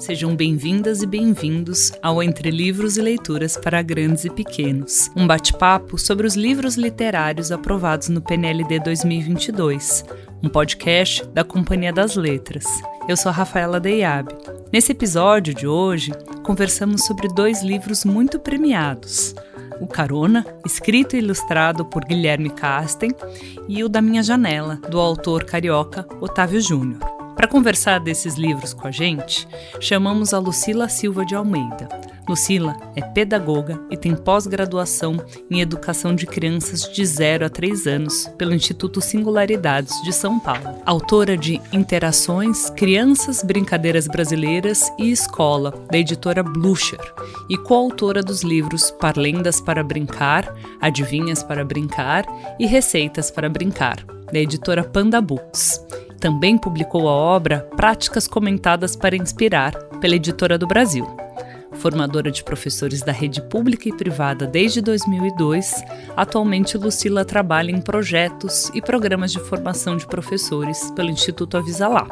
Sejam bem-vindas e bem-vindos ao Entre Livros e Leituras para Grandes e Pequenos, um bate-papo sobre os livros literários aprovados no PNLD 2022, um podcast da Companhia das Letras. Eu sou a Rafaela Deyab. Nesse episódio de hoje, conversamos sobre 2 livros muito premiados: O Carona, escrito e ilustrado por Guilherme Casten, e o Da Minha Janela, do autor carioca Otávio Júnior. Para conversar desses livros com a gente, chamamos a Lucila Silva de Almeida. Lucila é pedagoga e tem pós-graduação em Educação de Crianças de 0 a 3 anos pelo Instituto Singularidades de São Paulo. Autora de Interações, Crianças, Brincadeiras Brasileiras e Escola, da editora Blucher, e coautora dos livros Parlendas para Brincar, Adivinhas para Brincar e Receitas para Brincar, da editora Panda Books. Também publicou a obra Práticas Comentadas para Inspirar, pela Editora do Brasil. Formadora de professores da rede pública e privada desde 2002, atualmente Lucila trabalha em projetos e programas de formação de professores pelo Instituto Avisalá,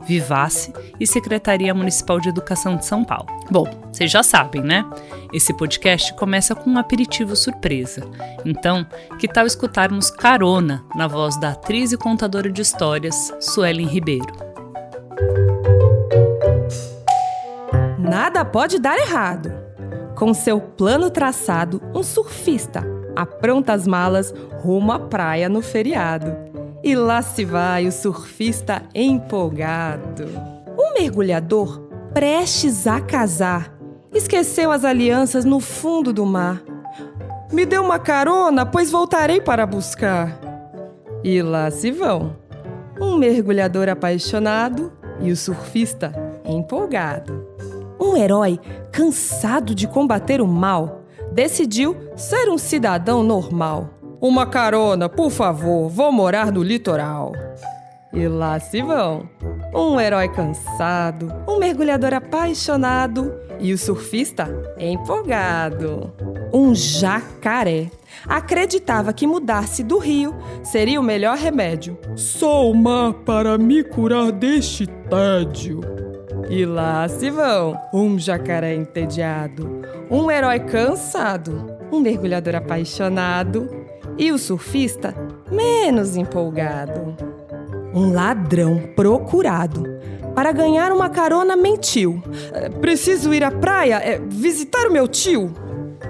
Vivace e Secretaria Municipal de Educação de São Paulo. Bom, vocês já sabem, né? Esse podcast começa com um aperitivo surpresa. Então, que tal escutarmos Carona, na voz da atriz e contadora de histórias, Suelen Ribeiro? Nada pode dar errado. Com seu plano traçado, um surfista apronta as malas rumo à praia no feriado. E lá se vai o surfista empolgado. Um mergulhador, prestes a casar, esqueceu as alianças no fundo do mar. Me dê uma carona, pois voltarei para buscar. E lá se vão. Um mergulhador apaixonado e o surfista empolgado. Um herói, cansado de combater o mal, decidiu ser um cidadão normal. Uma carona, por favor, vou morar no litoral. E lá se vão. Um herói cansado, um mergulhador apaixonado e o surfista empolgado. Um jacaré acreditava que mudar-se do rio seria o melhor remédio. Só o mar para me curar deste tédio. E lá se vão, um jacaré entediado, um herói cansado, um mergulhador apaixonado e o surfista menos empolgado. Um ladrão procurado. Para ganhar uma carona mentiu. Preciso ir à praia, visitar o meu tio.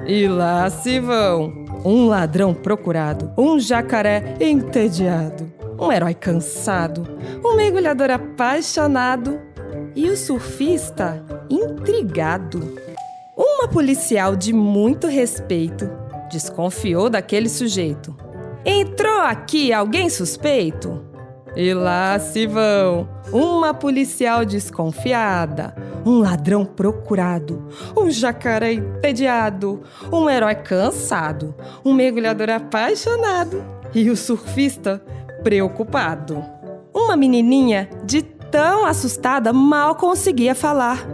E lá se vão, um ladrão procurado, um jacaré entediado, um herói cansado, um mergulhador apaixonado e o surfista intrigado. Uma policial de muito respeito desconfiou daquele sujeito. Entrou aqui alguém suspeito? E lá se vão, uma policial desconfiada, um ladrão procurado, um jacaré entediado, um herói cansado, um mergulhador apaixonado e o surfista preocupado. Uma menininha de tão assustada, mal conseguia falar.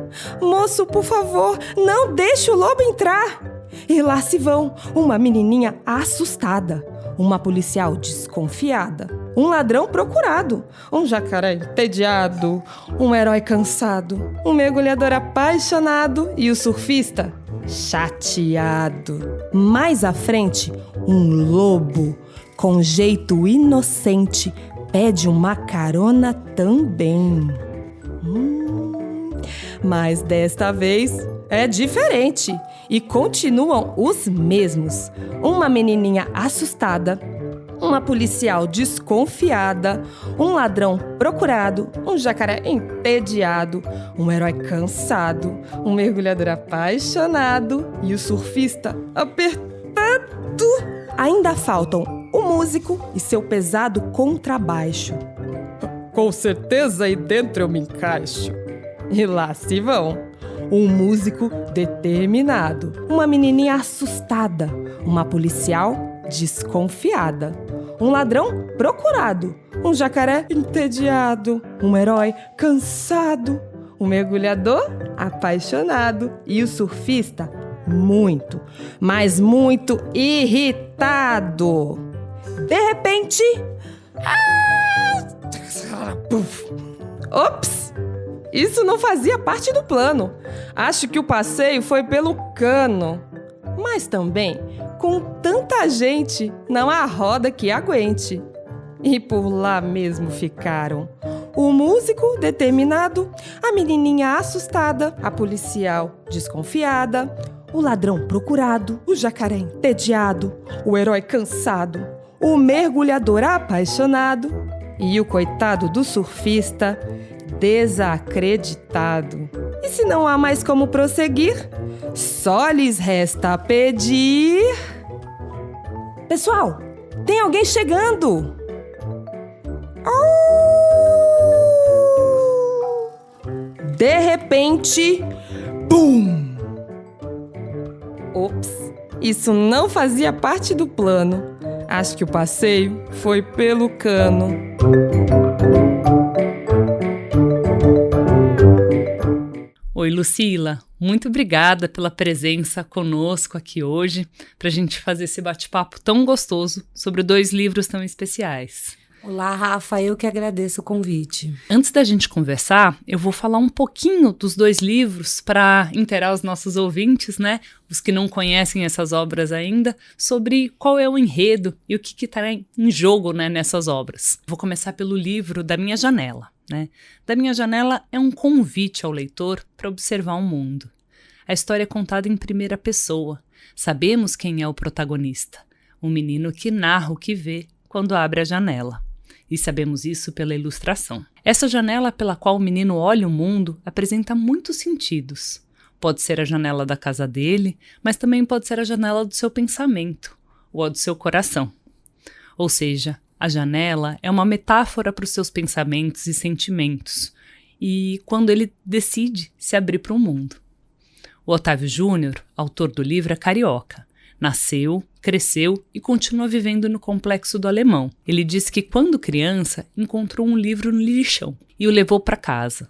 Moço, por favor, não deixe o lobo entrar. E lá se vão, uma menininha assustada, uma policial desconfiada, um ladrão procurado, um jacaré entediado, um herói cansado, um mergulhador apaixonado e o surfista chateado. Mais à frente, um lobo com jeito inocente pede uma carona também. Mas desta vez é diferente e continuam os mesmos. Uma menininha assustada, uma policial desconfiada, um ladrão procurado, um jacaré entediado, um herói cansado, um mergulhador apaixonado e o surfista apertado. Ainda faltam o músico e seu pesado contrabaixo. Com certeza aí dentro eu me encaixo. E lá se vão. Um músico determinado, uma menininha assustada, uma policial desconfiada, um ladrão procurado, um jacaré entediado, um herói cansado, um mergulhador apaixonado e o surfista muito, mas muito irritado. De repente... Ops! isso não fazia parte do plano. Acho que o passeio foi pelo cano. Mas também, com tanta gente, não há roda que aguente. E por lá mesmo ficaram. O músico determinado, a menininha assustada, a policial desconfiada, o ladrão procurado, o jacaré entediado, o herói cansado, o mergulhador apaixonado e o coitado do surfista desacreditado. E se não há mais como prosseguir, só lhes resta pedir... Pessoal, tem alguém chegando! De repente, BUM! Ops, isso não fazia parte do plano. Acho que o passeio foi pelo cano. Oi, Lucila. Muito obrigada pela presença conosco aqui hoje para a gente fazer esse bate-papo tão gostoso sobre 2 livros tão especiais. Olá, Rafa, eu que agradeço o convite. Antes da gente conversar, eu vou falar um pouquinho dos 2 livros para inteirar os nossos ouvintes, né? Os que não conhecem essas obras ainda, sobre qual é o enredo e o que está em jogo, né, nessas obras. Vou começar pelo livro Da Minha Janela, né? Da Minha Janela é um convite ao leitor para observar o mundo. A história é contada em primeira pessoa. Sabemos quem é o protagonista, o menino que narra o que vê quando abre a janela. E sabemos isso pela ilustração. Essa janela pela qual o menino olha o mundo apresenta muitos sentidos. Pode ser a janela da casa dele, mas também pode ser a janela do seu pensamento, ou a do seu coração. Ou seja, a janela é uma metáfora para os seus pensamentos e sentimentos, e quando ele decide se abrir para o mundo. O Otávio Júnior, autor do livro, é carioca. Nasceu, cresceu e continua vivendo no Complexo do Alemão. Ele diz que, quando criança, encontrou um livro no lixão e o levou para casa.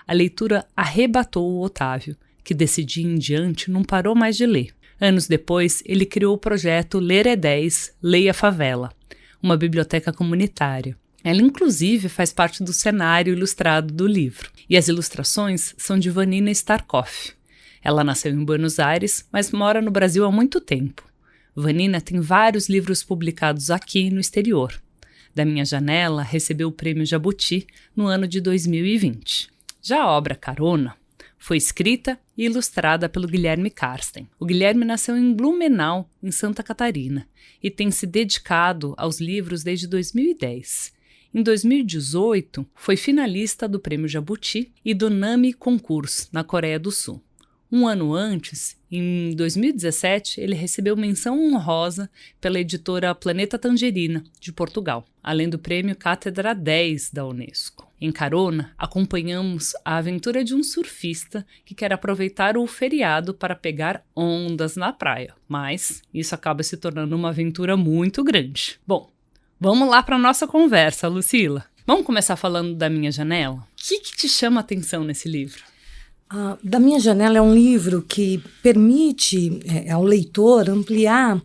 A leitura arrebatou o Otávio, que desse dia em diante não parou mais de ler. Anos depois, ele criou o projeto Ler é 10, Leia Favela, uma biblioteca comunitária. Ela, inclusive, faz parte do cenário ilustrado do livro. E as ilustrações são de Vanina Starkoff. Ela nasceu em Buenos Aires, mas mora no Brasil há muito tempo. Vanina tem vários livros publicados aqui no exterior. Da Minha Janela recebeu o Prêmio Jabuti no ano de 2020. Já a obra Carona foi escrita e ilustrada pelo Guilherme Karsten. O Guilherme nasceu em Blumenau, em Santa Catarina, e tem se dedicado aos livros desde 2010. Em 2018, foi finalista do Prêmio Jabuti e do NAMI Concurso, na Coreia do Sul. Um ano antes, em 2017, ele recebeu menção honrosa pela editora Planeta Tangerina, de Portugal, além do prêmio Cátedra 10 da Unesco. Em Carona, acompanhamos a aventura de um surfista que quer aproveitar o feriado para pegar ondas na praia, mas isso acaba se tornando uma aventura muito grande. Bom, vamos lá para a nossa conversa, Lucila. Vamos começar falando da Minha Janela? O que te chama a atenção nesse livro? Da Minha Janela é um livro que permite ao leitor ampliar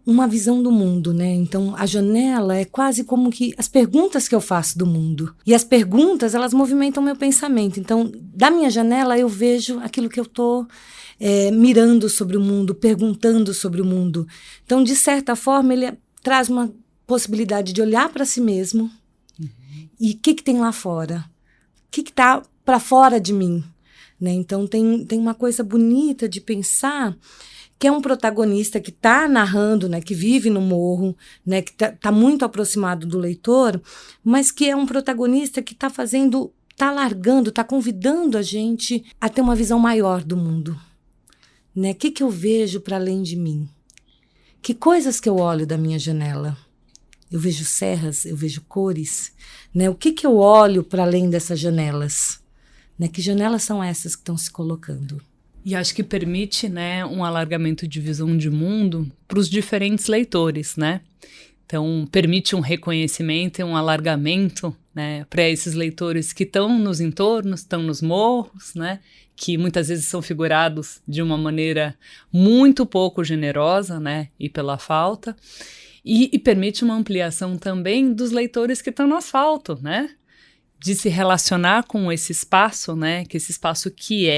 uma visão do mundo, né? Então, a janela é quase como que as perguntas que eu faço do mundo. E as perguntas, elas movimentam meu pensamento. Então, da minha janela, eu vejo aquilo que eu estou mirando sobre o mundo, perguntando sobre o mundo. Então, de certa forma, ele traz uma possibilidade de olhar para si mesmo. E o que tem lá fora? O que está para fora de mim? Né? Então, tem uma coisa bonita de pensar que é um protagonista que está narrando, né, que vive no morro, né, que tá muito aproximado do leitor, mas que é um protagonista que está alargando, está convidando a gente a ter uma visão maior do mundo. Né? O que eu vejo para além de mim? Que coisas que eu olho da minha janela? Eu vejo serras, eu vejo cores. Né? O que eu olho para além dessas janelas? Né? Que janelas são essas que estão se colocando? E acho que permite, né, um alargamento de visão de mundo para os diferentes leitores, né? Então, permite um reconhecimento e um alargamento, né, para esses leitores que estão nos entornos, estão nos morros, né, que muitas vezes são figurados de uma maneira muito pouco generosa, né, e pela falta. E permite uma ampliação também dos leitores que estão no asfalto, né? de se relacionar com esse espaço, né? Que esse espaço que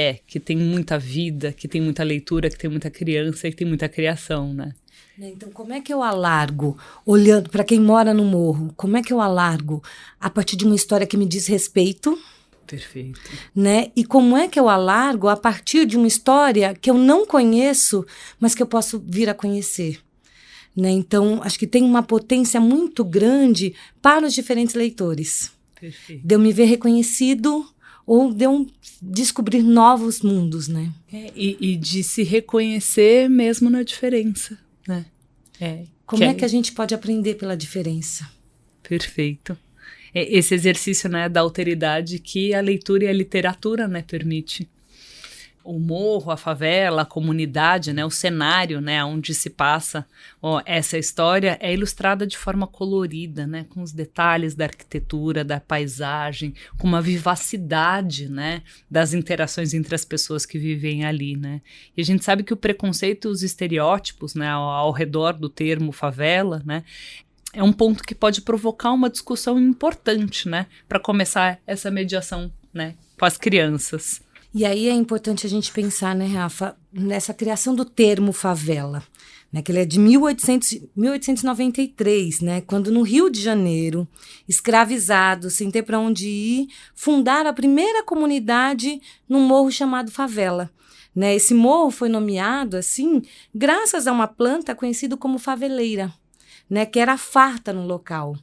tem muita vida, que tem muita leitura, que tem muita criança e que tem muita criação, né? Então, como é que eu alargo, olhando para quem mora no morro, como é que eu alargo a partir de uma história que me diz respeito? Perfeito. Né? E como é que eu alargo a partir de uma história que eu não conheço, mas que eu posso vir a conhecer? Né? Então, acho que tem uma potência muito grande para os diferentes leitores. Perfeito. De eu me ver reconhecido ou de eu descobrir novos mundos, né? E de se reconhecer mesmo na diferença, né? Como é que a gente pode aprender pela diferença? Perfeito. Esse exercício, né, da alteridade que a leitura e a literatura, né, permite. O morro, a favela, a comunidade, né, o cenário, né, onde se passa essa história é ilustrada de forma colorida, né, com os detalhes da arquitetura, da paisagem, com uma vivacidade, né, das interações entre as pessoas que vivem ali, né. E a gente sabe que o preconceito e os estereótipos, né, ao redor do termo favela, né, é um ponto que pode provocar uma discussão importante, né, para começar essa mediação, né, com as crianças. E aí é importante a gente pensar, né, Rafa, nessa criação do termo favela, né, que ele é de 1893, né, quando no Rio de Janeiro, escravizados, sem ter para onde ir, fundaram a primeira comunidade num morro chamado Favela. Né, esse morro foi nomeado assim graças a uma planta conhecida como faveleira, né, que era farta no local.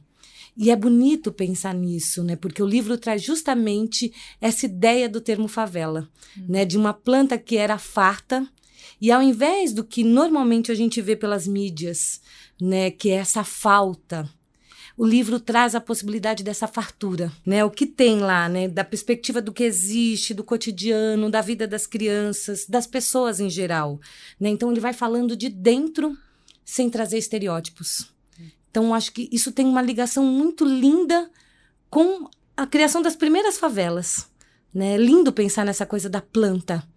E é bonito pensar nisso, né? Porque o livro traz justamente essa ideia do termo favela, né? De uma planta que era farta, e ao invés do que normalmente a gente vê pelas mídias, né? Que é essa falta, o livro traz a possibilidade dessa fartura, né? O que tem lá, né? Da perspectiva do que existe, do cotidiano, da vida das crianças, das pessoas em geral, né? Então ele vai falando de dentro sem trazer estereótipos. Então, acho que isso tem uma ligação muito linda com a criação das primeiras favelas. Né? É lindo pensar nessa coisa da planta,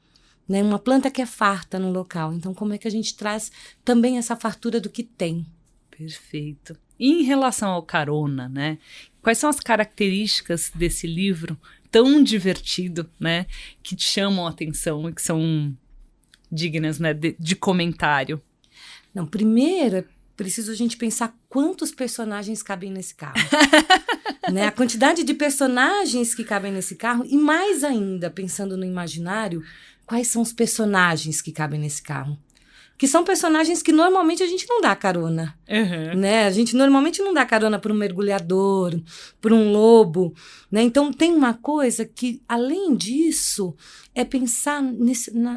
né? Uma planta que é farta no local. Então, como é que a gente traz também essa fartura do que tem? Perfeito. E em relação ao Carona, né? Quais são as características desse livro tão divertido, né? Que te chamam a atenção e que são dignas, né, de comentário? Não, primeiro é preciso a gente pensar quantos personagens cabem nesse carro. Né? A quantidade de personagens que cabem nesse carro e mais ainda, pensando no imaginário, quais são os personagens que cabem nesse carro. Que são personagens que normalmente a gente não dá carona. Uhum. Né? A gente normalmente não dá carona para um mergulhador, para um lobo. Né? Então tem uma coisa que, além disso, é pensar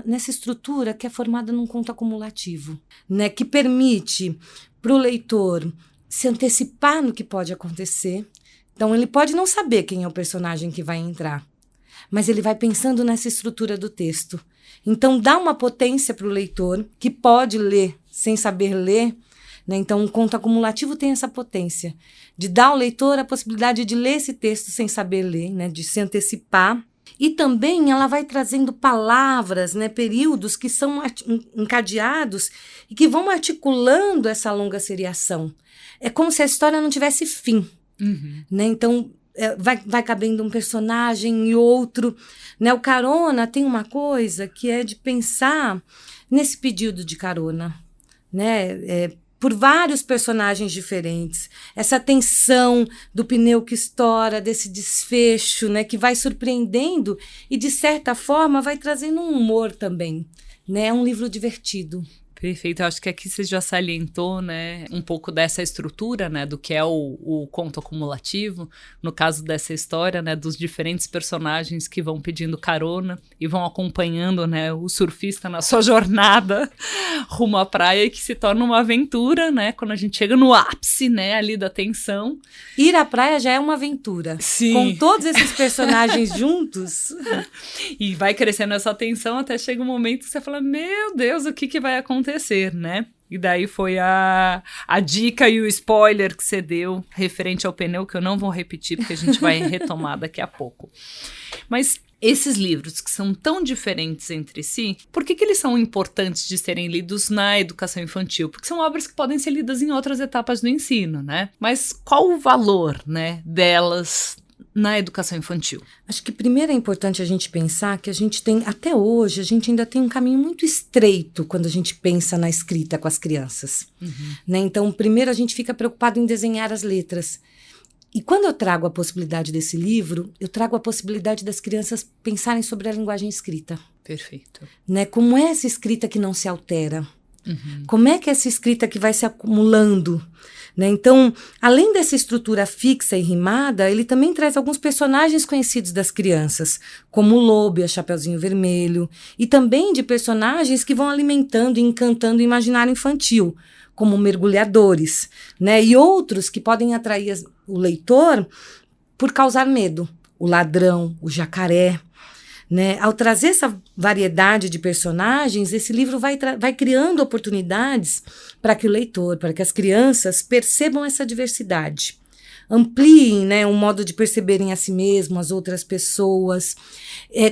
nessa estrutura que é formada num conto acumulativo. Né? Que permite para o leitor se antecipar no que pode acontecer. Então ele pode não saber quem é o personagem que vai entrar, mas ele vai pensando nessa estrutura do texto. Então, dá uma potência para o leitor, que pode ler sem saber ler. Né? Então, um conto acumulativo tem essa potência de dar ao leitor a possibilidade de ler esse texto sem saber ler, né? De se antecipar. E também ela vai trazendo palavras, né? Períodos que são encadeados e que vão articulando essa longa seriação. É como se a história não tivesse fim. Uhum. Né? Então, vai cabendo um personagem e outro. Né? O Carona tem uma coisa que é de pensar nesse pedido de carona, né? Por vários personagens diferentes. Essa tensão do pneu que estoura, desse desfecho, né? Que vai surpreendendo e, de certa forma, vai trazendo um humor também. Né? É um livro divertido. Perfeito, eu acho que aqui você já salientou, né, um pouco dessa estrutura, né, do que é o conto acumulativo, no caso dessa história, né, dos diferentes personagens que vão pedindo carona e vão acompanhando, né, o surfista na sua jornada rumo à praia, que se torna uma aventura, né, quando a gente chega no ápice, né, ali da tensão. Ir à praia já é uma aventura. Sim. Com todos esses personagens juntos. E vai crescendo essa tensão até chega um momento que você fala, meu Deus, o que vai acontecer, né? E daí foi a dica e o spoiler que você deu referente ao pneu, que eu não vou repetir, porque a gente vai retomar daqui a pouco. Mas esses livros que são tão diferentes entre si, por que eles são importantes de serem lidos na educação infantil? Porque são obras que podem ser lidas em outras etapas do ensino, né? Mas qual o valor, né, delas na educação infantil? Acho que primeiro é importante a gente pensar que a gente tem, até hoje, a gente ainda tem um caminho muito estreito quando a gente pensa na escrita com as crianças. Né? Então, primeiro a gente fica preocupado em desenhar as letras. E quando eu trago a possibilidade desse livro, eu trago a possibilidade das crianças pensarem sobre a linguagem escrita. Perfeito. Né? Como é essa escrita que não se altera? Como é que é essa escrita que vai se acumulando? Né? Então, além dessa estrutura fixa e rimada, ele também traz alguns personagens conhecidos das crianças, como o lobo e a Chapeuzinho Vermelho, e também de personagens que vão alimentando e encantando o imaginário infantil, como mergulhadores, né? E outros que podem atrair o leitor por causar medo, o ladrão, o jacaré. Né? Ao trazer essa variedade de personagens, esse livro vai criando oportunidades para que o leitor, para que as crianças percebam essa diversidade. Ampliem, né, um modo de perceberem a si mesmo, as outras pessoas,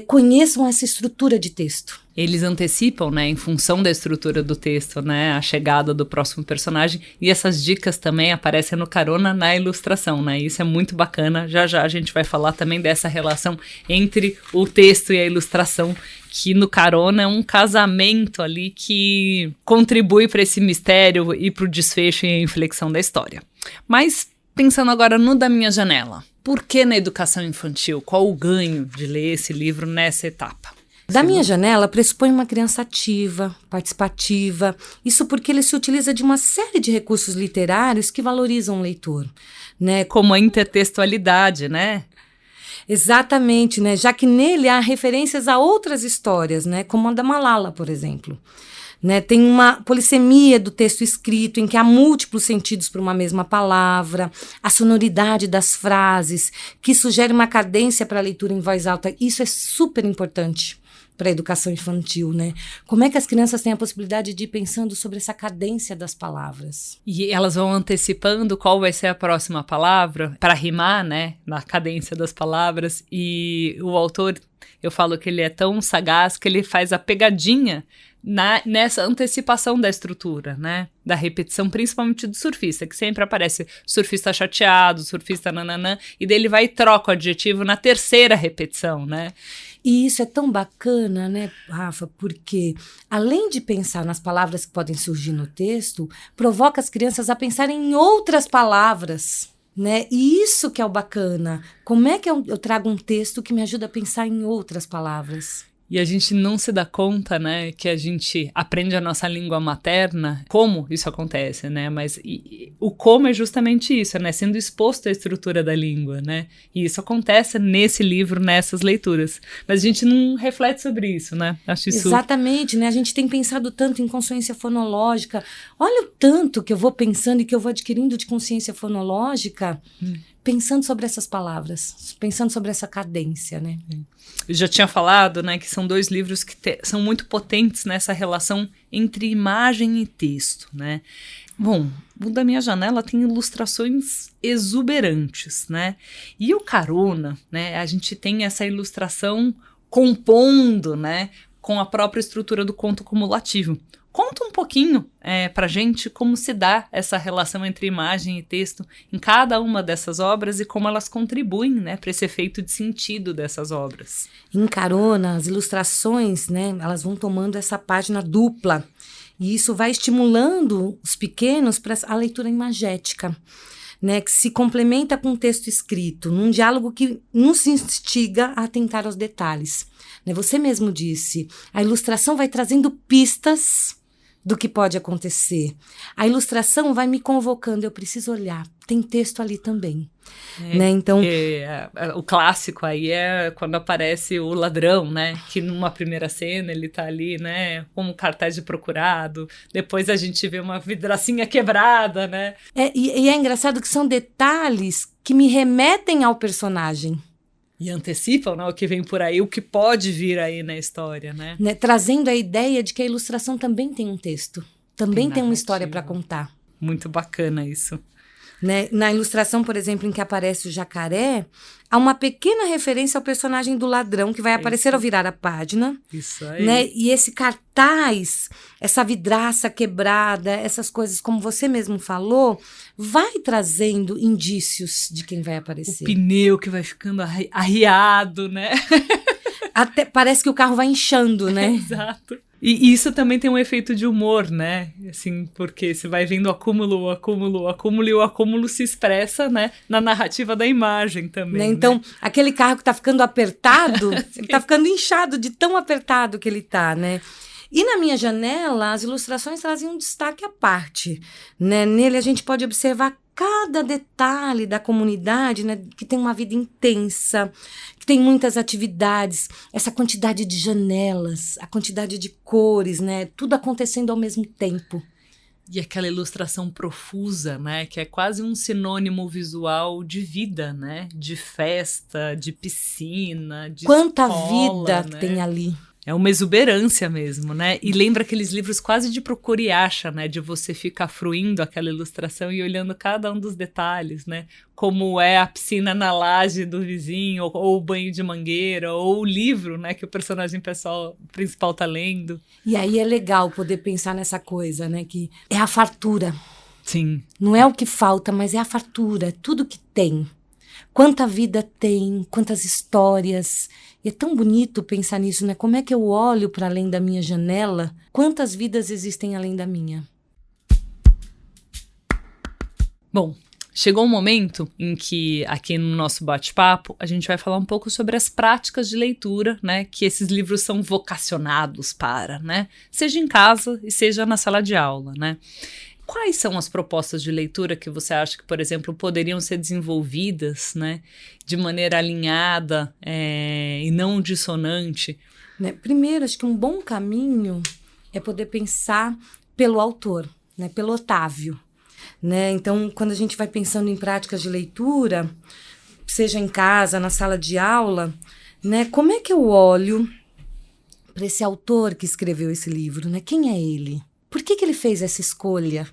conheçam essa estrutura de texto. Eles antecipam, né, em função da estrutura do texto, né, a chegada do próximo personagem, e essas dicas também aparecem no Carona na ilustração, né, isso é muito bacana. Já já a gente vai falar também dessa relação entre o texto e a ilustração, que no Carona é um casamento ali que contribui para esse mistério e para o desfecho e a inflexão da história. Mas, pensando agora no Da Minha Janela, por que na educação infantil? Qual o ganho de ler esse livro nessa etapa? Da Minha Janela pressupõe uma criança ativa, participativa, isso porque ele se utiliza de uma série de recursos literários que valorizam o leitor, né? Como a intertextualidade, né? Exatamente, né? Já que nele há referências a outras histórias, né? Como a da Malala, por exemplo. Né? Tem uma polissemia do texto escrito, em que há múltiplos sentidos para uma mesma palavra, a sonoridade das frases, que sugere uma cadência para a leitura em voz alta. Isso é super importante para a educação infantil, né? Como é que as crianças têm a possibilidade de ir pensando sobre essa cadência das palavras? E elas vão antecipando qual vai ser a próxima palavra para rimar, né? Na cadência das palavras. E o autor, eu falo que ele é tão sagaz que ele faz a pegadinha nessa antecipação da estrutura, né? Da repetição, principalmente do surfista, que sempre aparece surfista chateado, surfista nananã, e daí ele vai e troca o adjetivo na terceira repetição, né? E isso é tão bacana, né, Rafa, porque além de pensar nas palavras que podem surgir no texto, provoca as crianças a pensarem em outras palavras, né? E isso que é o bacana. Como é que eu trago um texto que me ajuda a pensar em outras palavras? E a gente não se dá conta, né, que a gente aprende a nossa língua materna, como isso acontece, né, mas o como é justamente isso, né, sendo exposto à estrutura da língua, né, e isso acontece nesse livro, nessas leituras, mas a gente não reflete sobre isso, né, acho isso... Exatamente, né, a gente tem pensado tanto em consciência fonológica, olha o tanto que eu vou pensando e que eu vou adquirindo de consciência fonológica, pensando sobre essas palavras, pensando sobre essa cadência, né. Eu já tinha falado, né, que são dois livros que são muito potentes nessa relação entre imagem e texto, né. Bom, o Da Minha Janela tem ilustrações exuberantes, né, e o Carona, né, a gente tem essa ilustração compondo, né, com a própria estrutura do conto cumulativo. Conta um pouquinho pra gente como se dá essa relação entre imagem e texto em cada uma dessas obras e como elas contribuem, né, para esse efeito de sentido dessas obras. Em Carona, as ilustrações, né, elas vão tomando essa página dupla e isso vai estimulando os pequenos para a leitura imagética, né, que se complementa com o texto escrito, num diálogo que nos instiga a atentar aos detalhes. Né, você mesmo disse, a ilustração vai trazendo pistas do que pode acontecer. A ilustração vai me convocando, eu preciso olhar, tem texto ali também. Né? Então, o clássico aí é quando aparece o ladrão, né? Que numa primeira cena ele tá ali, né? Como cartaz de procurado. Depois a gente vê uma vidracinha quebrada, né? E é engraçado que são detalhes que me remetem ao personagem. E antecipam, né, o que vem por aí, o que pode vir aí na história, né? Trazendo a ideia de que a ilustração também tem um texto. Também tem uma história para contar. Muito bacana isso. Né? Na ilustração, por exemplo, em que aparece o jacaré, há uma pequena referência ao personagem do ladrão que vai aparecer ao virar a página. Isso aí. Né? E esse cartaz, essa vidraça quebrada, essas coisas, como você mesmo falou, vai trazendo indícios de quem vai aparecer. O pneu que vai ficando arriado, né? Até parece que o carro vai inchando, né? Exato. E isso também tem um efeito de humor, né? Assim, porque você vai vendo o acúmulo, e o acúmulo se expressa, né, na narrativa da imagem também. Né? Então, né? aquele carro que tá ficando apertado, ele tá ficando inchado de tão apertado que ele tá, né? E na minha janela, as ilustrações trazem um destaque à parte, né? Nele a gente pode observar cada detalhe da comunidade, né, que tem uma vida intensa, que tem muitas atividades, essa quantidade de janelas, a quantidade de cores, né, tudo acontecendo ao mesmo tempo. E aquela ilustração profusa, né, que é quase um sinônimo visual de vida, né, de festa, de piscina, de Quanta escola, vida né? que tem ali. É uma exuberância mesmo, né? E lembra aqueles livros quase de procura e acha, né? De você ficar fruindo aquela ilustração e olhando cada um dos detalhes, né? Como é a piscina na laje do vizinho, ou o banho de mangueira, ou o livro, né? Que o personagem principal tá lendo. E aí é legal poder pensar nessa coisa, né? Que é a fartura. Sim. Não é o que falta, mas é a fartura, é tudo que tem. Quanta vida tem, quantas histórias. E é tão bonito pensar nisso, né? Como é que eu olho para além da minha janela? Quantas vidas existem além da minha? Bom, chegou um momento em que, aqui no nosso bate-papo, a gente vai falar um pouco sobre as práticas de leitura, né? Que esses livros são vocacionados para, né? Seja em casa e seja na sala de aula, né? Quais são as propostas de leitura que você acha que, por exemplo, poderiam ser desenvolvidas, né, de maneira alinhada e não dissonante? Né? Primeiro, acho que um bom caminho é poder pensar pelo autor, né, pelo Otávio. Né? Então, quando a gente vai pensando em práticas de leitura, seja em casa, na sala de aula, né, como é que eu olho para esse autor que escreveu esse livro? Né? Quem é ele? Por que ele fez essa escolha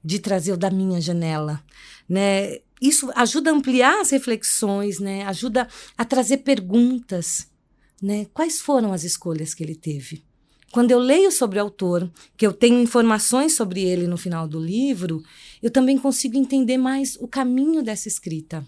de trazer o Da Minha Janela? Né? Isso ajuda a ampliar as reflexões, né? Ajuda a trazer perguntas. Né? Quais foram as escolhas que ele teve? Quando eu leio sobre o autor, que eu tenho informações sobre ele no final do livro, eu também consigo entender mais o caminho dessa escrita.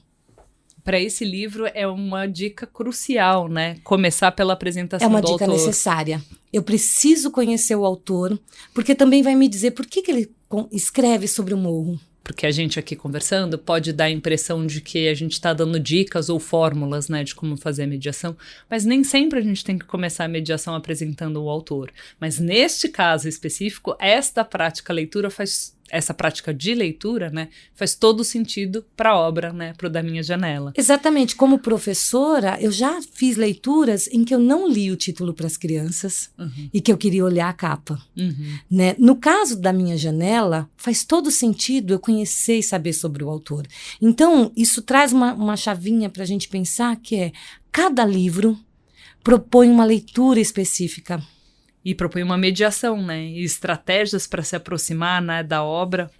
Para esse livro é uma dica crucial, né? Começar pela apresentação do autor. É uma dica necessária. Eu preciso conhecer o autor, porque também vai me dizer por que ele escreve sobre o morro. Porque a gente aqui conversando pode dar a impressão de que a gente está dando dicas ou fórmulas, né, de como fazer a mediação, mas nem sempre a gente tem que começar a mediação apresentando o autor. Mas neste caso específico, essa prática de leitura, né, faz todo sentido para a obra, né, para o Da Minha Janela. Exatamente. Como professora, eu já fiz leituras em que eu não li o título para as crianças e que eu queria olhar a capa. Né? No caso da Minha Janela, faz todo sentido eu conhecer e saber sobre o autor. Então, isso traz uma chavinha para a gente pensar que é cada livro propõe uma leitura específica. E propõe uma mediação, né? E estratégias para se aproximar, né, da obra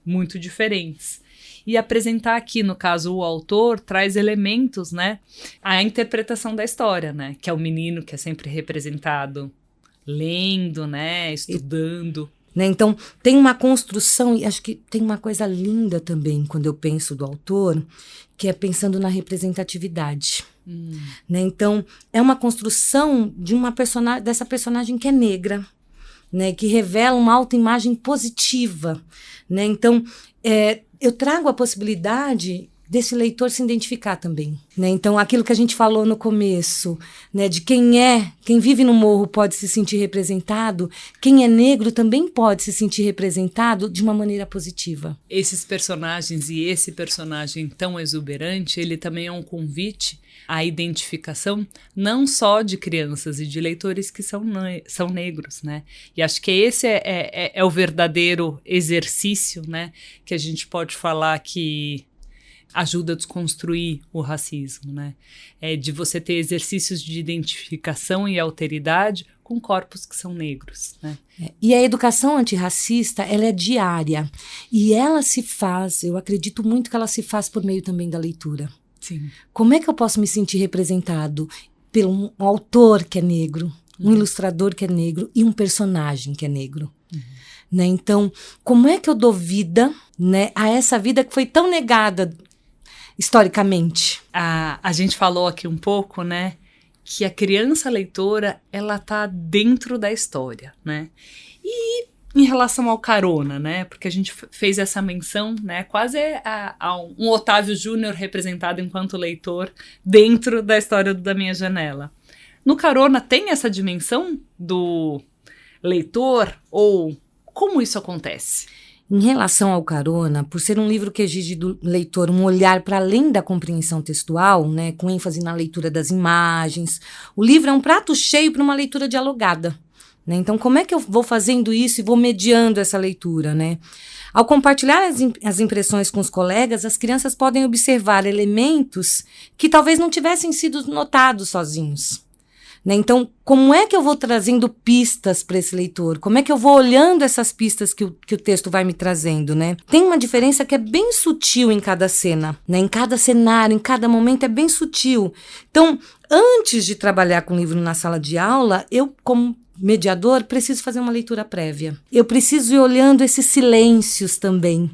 muito diferentes. E apresentar aqui, no caso, o autor traz elementos, né? A interpretação da história, né? Que é o menino que é sempre representado lendo, né? Estudando. Né? Então, tem uma construção, e acho que tem uma coisa linda também, quando eu penso do autor, que é pensando na representatividade. Né? Então, é uma construção de dessa personagem que é negra, né? Que revela uma autoimagem positiva. Né? Então, eu trago a possibilidade desse leitor se identificar também. Né? Então, aquilo que a gente falou no começo, né? De quem vive no morro pode se sentir representado, quem é negro também pode se sentir representado de uma maneira positiva. Esses personagens e esse personagem tão exuberante, ele também é um convite à identificação não só de crianças e de leitores que são negros, né? E acho que esse é o verdadeiro exercício, né? Que a gente pode falar que ajuda a desconstruir o racismo, né? De você ter exercícios de identificação e alteridade com corpos que são negros, né? E a educação antirracista, ela é diária. E ela se faz, eu acredito muito que ela se faz por meio também da leitura. Sim. Como é que eu posso me sentir representado por um autor que é negro, um ilustrador que é negro e um personagem que é negro? Né? Então, como é que eu dou vida, né, a essa vida que foi tão negada historicamente? A gente falou aqui um pouco, né, que a criança leitora, ela tá dentro da história, né? E em relação ao Carona, né, porque a gente fez essa menção, né, quase a um Otávio Júnior representado enquanto leitor dentro da história do Da Minha Janela. No Carona tem essa dimensão do leitor ou como isso acontece? Em relação ao Carona, por ser um livro que exige do leitor um olhar para além da compreensão textual, né, com ênfase na leitura das imagens, o livro é um prato cheio para uma leitura dialogada. Né? Então, como é que eu vou fazendo isso e vou mediando essa leitura? Né? Ao compartilhar as impressões com os colegas, as crianças podem observar elementos que talvez não tivessem sido notados sozinhos. Né? Então, como é que eu vou trazendo pistas para esse leitor? Como é que eu vou olhando essas pistas que o texto vai me trazendo? Né? Tem uma diferença que é bem sutil em cada cena, né? Em cada cenário, em cada momento é bem sutil. Então, antes de trabalhar com o livro na sala de aula, eu, como mediador, preciso fazer uma leitura prévia. Eu preciso ir olhando esses silêncios também,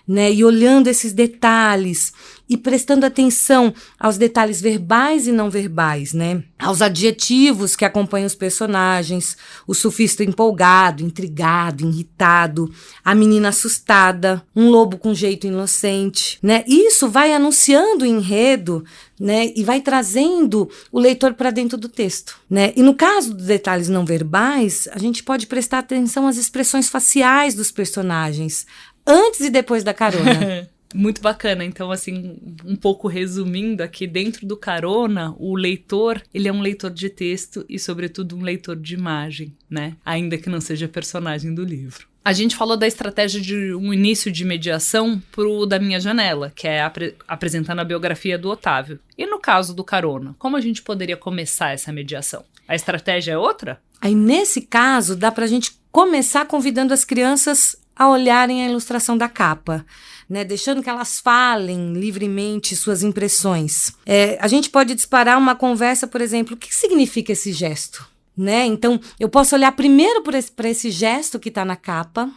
né? E olhando esses detalhes e prestando atenção aos detalhes verbais e não verbais, né? Aos adjetivos que acompanham os personagens, o sufixo empolgado, intrigado, irritado, a menina assustada, um lobo com jeito inocente, né? Isso vai anunciando o enredo, né? E vai trazendo o leitor para dentro do texto, né? E no caso dos detalhes não verbais, a gente pode prestar atenção às expressões faciais dos personagens, antes e depois da carona. Muito bacana. Então, assim, um pouco resumindo aqui, dentro do Carona, o leitor, ele é um leitor de texto e, sobretudo, um leitor de imagem, né? Ainda que não seja personagem do livro. A gente falou da estratégia de um início de mediação pro Da Minha Janela, que é apresentando a biografia do Otávio. E no caso do Carona, como a gente poderia começar essa mediação? A estratégia é outra? Aí, nesse caso, dá pra gente começar convidando as crianças a olharem a ilustração da capa, né, deixando que elas falem livremente suas impressões. A gente pode disparar uma conversa, por exemplo, o que significa esse gesto? Né? Então, eu posso olhar primeiro para esse gesto que está na capa.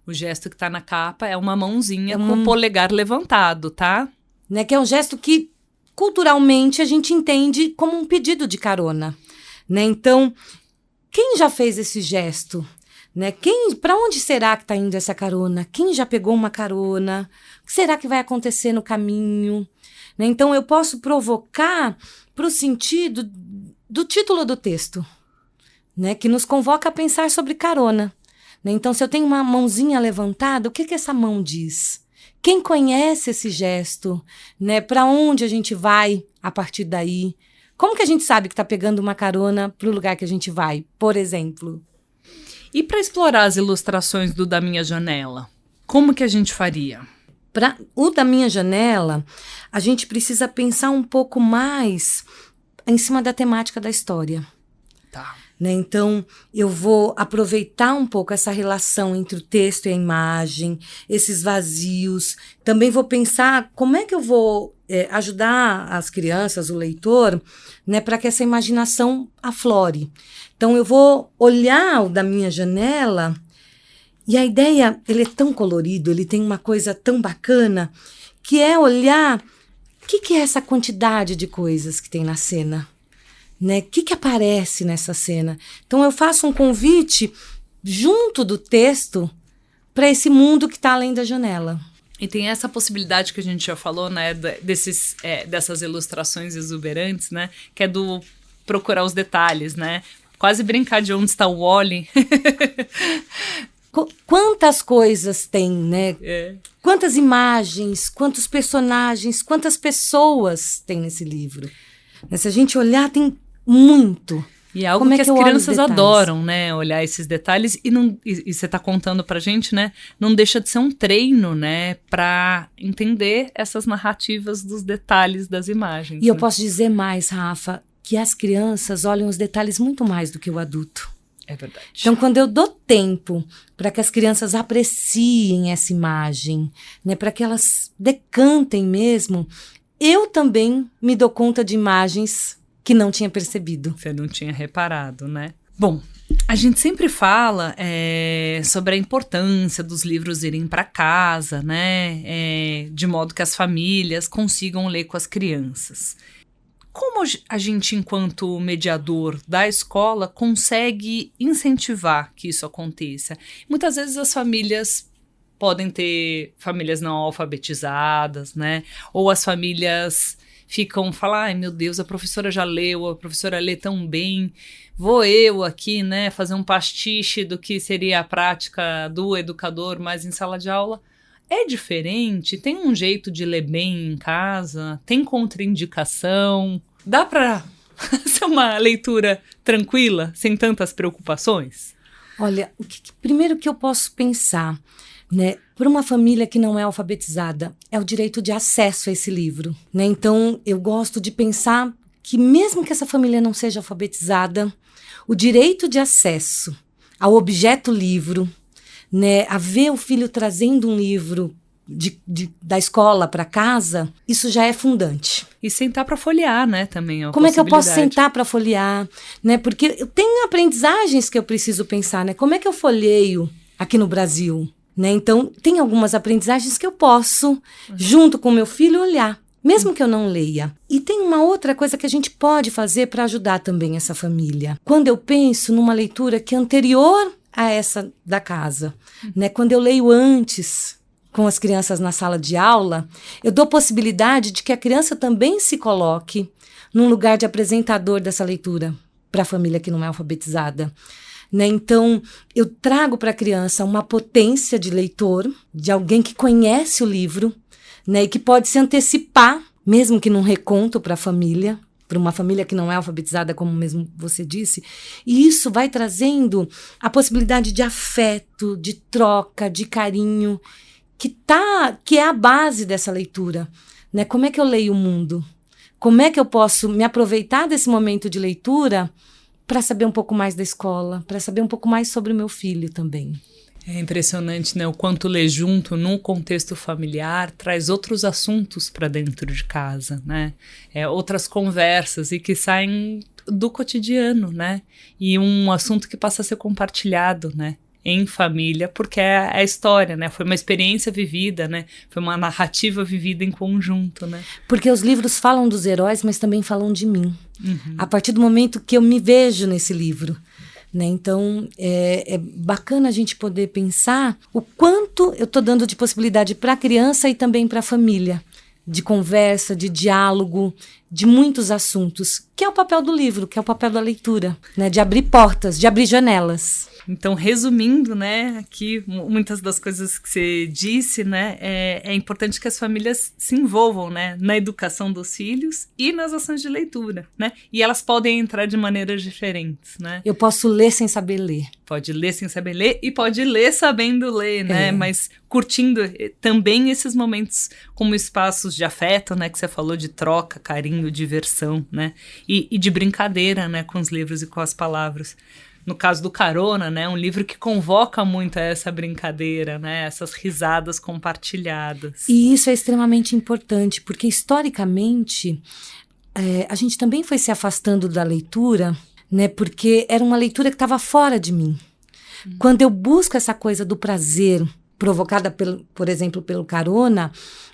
O gesto que está na capa é uma mãozinha com o polegar levantado, tá? Né, que é um gesto que, culturalmente, a gente entende como um pedido de carona. Né? Então, quem já fez esse gesto? Né? Para onde será que está indo essa carona? Quem já pegou uma carona? O que será que vai acontecer no caminho? Né? Então, eu posso provocar para o sentido do título do texto, né? Que nos convoca a pensar sobre carona. Né? Então, se eu tenho uma mãozinha levantada, o que essa mão diz? Quem conhece esse gesto? Né? Para onde a gente vai a partir daí? Como que a gente sabe que está pegando uma carona para o lugar que a gente vai, por exemplo? E para explorar as ilustrações do Da Minha Janela, como que a gente faria? Para o Da Minha Janela, a gente precisa pensar um pouco mais em cima da temática da história. Tá. Né? Então, eu vou aproveitar um pouco essa relação entre o texto e a imagem, esses vazios. Também vou pensar como é que eu vou ajudar as crianças, o leitor, né, para que essa imaginação aflore. Então, eu vou olhar o Da Minha Janela e a ideia, ele é tão colorido, ele tem uma coisa tão bacana, que é olhar o que é essa quantidade de coisas que tem na cena. Né? O que aparece nessa cena? Então, eu faço um convite junto do texto para esse mundo que está além da janela. E tem essa possibilidade que a gente já falou, né, dessas ilustrações exuberantes, né, que é do procurar os detalhes, né, quase brincar de onde está o Wall-E. Quantas coisas tem, né? Quantas imagens, quantos personagens, quantas pessoas tem nesse livro? Se a gente olhar, tem muito. E é algo que as crianças adoram, né? Olhar esses detalhes. E você está contando pra gente, né? Não deixa de ser um treino, né? Pra entender essas narrativas dos detalhes das imagens. E eu posso dizer mais, Rafa, que as crianças olham os detalhes muito mais do que o adulto. É verdade. Então, quando eu dou tempo para que as crianças apreciem essa imagem, né, para que elas decantem mesmo, eu também me dou conta de imagens que não tinha percebido. Você não tinha reparado, né? Bom, a gente sempre fala sobre a importância dos livros irem para casa, né? De modo que as famílias consigam ler com as crianças. Como a gente, enquanto mediador da escola, consegue incentivar que isso aconteça? Muitas vezes as famílias podem ter famílias não alfabetizadas, né? Ou as famílias falam, ai meu Deus, a professora já leu, a professora lê tão bem, vou eu aqui, né, fazer um pastiche do que seria a prática do educador, mas em sala de aula. É diferente? Tem um jeito de ler bem em casa? Tem contraindicação? Dá para ser uma leitura tranquila, sem tantas preocupações? Olha, primeiro que eu posso pensar, né, para uma família que não é alfabetizada, é o direito de acesso a esse livro, né? Então, eu gosto de pensar que mesmo que essa família não seja alfabetizada, o direito de acesso ao objeto livro, né, a ver o filho trazendo um livro da escola para casa, isso já é fundante. E sentar para folhear, né, também. Como é que eu posso sentar para folhear, né? Porque eu tenho aprendizagens que eu preciso pensar, né? Como é que eu folheio aqui no Brasil, né? Então, tem algumas aprendizagens que eu posso, junto com meu filho, olhar, mesmo que eu não leia. E tem uma outra coisa que a gente pode fazer para ajudar também essa família. Quando eu penso numa leitura que é anterior a essa da casa, né? Quando eu leio antes com as crianças na sala de aula, eu dou possibilidade de que a criança também se coloque num lugar de apresentador dessa leitura para a família que não é alfabetizada, né? Então, eu trago para a criança uma potência de leitor, de alguém que conhece o livro, né? E que pode se antecipar, mesmo que num reconto para a família, para uma família que não é alfabetizada, como mesmo você disse, e isso vai trazendo a possibilidade de afeto, de troca, de carinho, que é a base dessa leitura, né? Como é que eu leio o mundo? Como é que eu posso me aproveitar desse momento de leitura para saber um pouco mais da escola, para saber um pouco mais sobre o meu filho também? É impressionante, né? O quanto ler junto num contexto familiar traz outros assuntos para dentro de casa, né? Outras conversas e que saem do cotidiano, né? E um assunto que passa a ser compartilhado, né? Em família, porque é a história, né? Foi uma experiência vivida, né? Foi uma narrativa vivida em conjunto, né? Porque os livros falam dos heróis, mas também falam de mim. Uhum. A partir do momento que eu me vejo nesse livro, né? Então, é bacana a gente poder pensar o quanto eu estou dando de possibilidade para a criança e também para a família, de conversa, de diálogo, de muitos assuntos, que é o papel do livro, que é o papel da leitura, né? De abrir portas, de abrir janelas. Então, resumindo, né, aqui muitas das coisas que você disse, né, é importante que as famílias se envolvam, né, na educação dos filhos e nas ações de leitura, né, e elas podem entrar de maneiras diferentes, né. Eu posso ler sem saber ler. Pode ler sem saber ler e pode ler sabendo ler, né, mas curtindo também esses momentos como espaços de afeto, né, que você falou, de troca, carinho, diversão, né, e de brincadeira, né, com os livros e com as palavras. No caso do Carona, né, um livro que convoca muito a essa brincadeira, né, essas risadas compartilhadas. E isso é extremamente importante, porque historicamente a gente também foi se afastando da leitura, né, porque era uma leitura que estava fora de mim. Quando eu busco essa coisa do prazer, provocada, por exemplo, pelo Carona,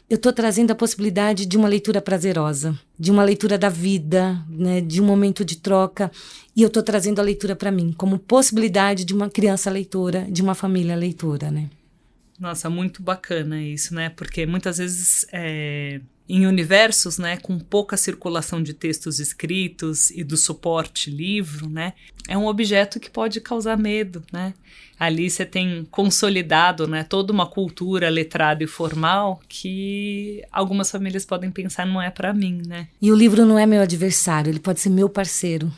eu estou trazendo a possibilidade de uma leitura prazerosa, de uma leitura da vida, né, de um momento de troca. E eu estou trazendo a leitura para mim, como possibilidade de uma criança leitora, de uma família leitora, né? Nossa, muito bacana isso, né? Porque muitas vezes em universos, né, com pouca circulação de textos escritos e do suporte livro, né, é um objeto que pode causar medo, né? Ali você tem consolidado, né, toda uma cultura letrada e formal que algumas famílias podem pensar não é para mim, né? E o livro não é meu adversário, ele pode ser meu parceiro.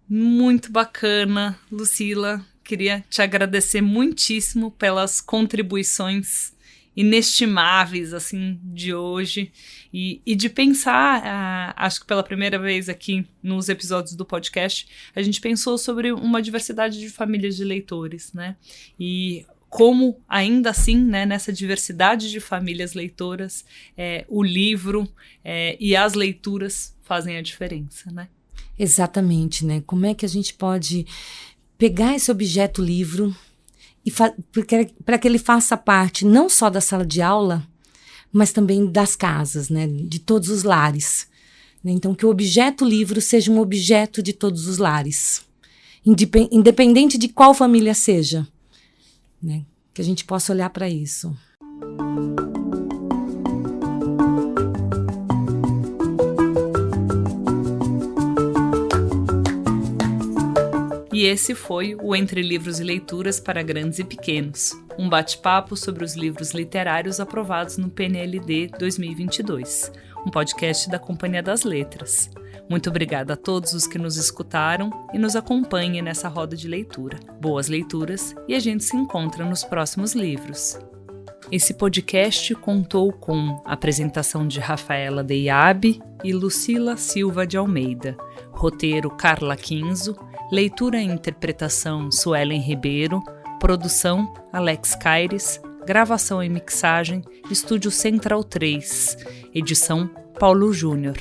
Muito bacana, Lucila. Queria te agradecer muitíssimo pelas contribuições inestimáveis assim de hoje e de pensar, acho que pela primeira vez aqui nos episódios do podcast, a gente pensou sobre uma diversidade de famílias de leitores, né? E como ainda assim, né, nessa diversidade de famílias leitoras, o livro e as leituras fazem a diferença, né? Exatamente, né? Como é que a gente pode pegar esse objeto livro para que ele faça parte não só da sala de aula, mas também das casas, né? De todos os lares. Né? Então, que o objeto livro seja um objeto de todos os lares, independente de qual família seja, né? Que a gente possa olhar para isso. E esse foi o Entre Livros e Leituras para Grandes e Pequenos, um bate-papo sobre os livros literários aprovados no PNLD 2022, um podcast da Companhia das Letras. Muito obrigada a todos os que nos escutaram e nos acompanhem nessa roda de leitura. Boas leituras e a gente se encontra nos próximos livros. Esse podcast contou com a apresentação de Rafaela Deiabe e Lucila Silva de Almeida, roteiro Carla Quinzo, leitura e interpretação Suelen Ribeiro, produção Alex Caires, gravação e mixagem Estúdio Central 3, edição Paulo Júnior.